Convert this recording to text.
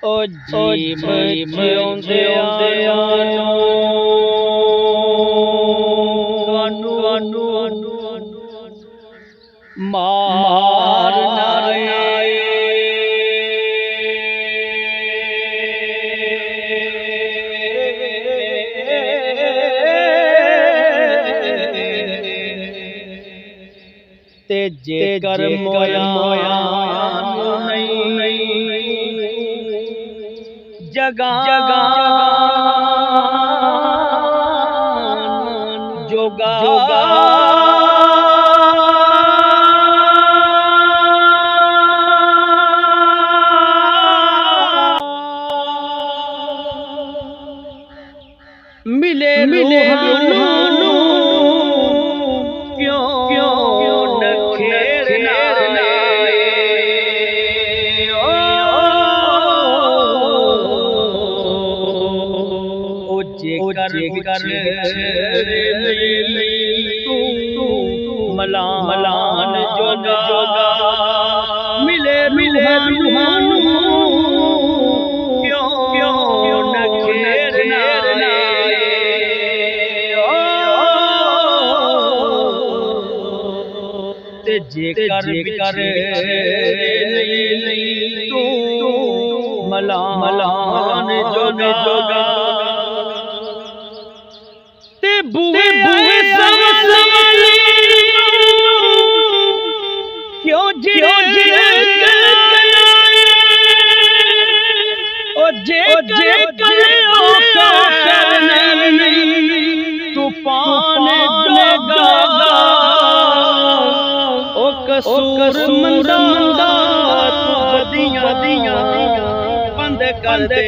ਓ ਜੀਵ ਜਿਉਂਦਿਆਂ ਨੂੰ ਮਾਰ ਨਾ ਤੇ ਜੇਕਰ ਮੋਇਆ ਨਹੀਂ ਜਗਾ ਜੋਗਾ ਮਿਲੇ ਜੇਕਰ ਤੂੰ ਮਲਾਨ ਜੋਗਾ ਮਿਲੇ ਰੂਹਾਨੂੰ ਕਿਉਂ ਨਖੇਰਨਾ ਤੇ ਜੇਕਰ ਤੂੰ ਮਲਾਨ ਜੋਗਾ ਬੂਏ ਸੰਭਲੀ ਕਿਉਂ ਜੇ ਤੂਫਾਨ ਜੋਗਾ ਓ ਕਸੂਰ ਮੰਦਾ ਦੀਆਂ ਬੰਦ ਕਰ ਦੇ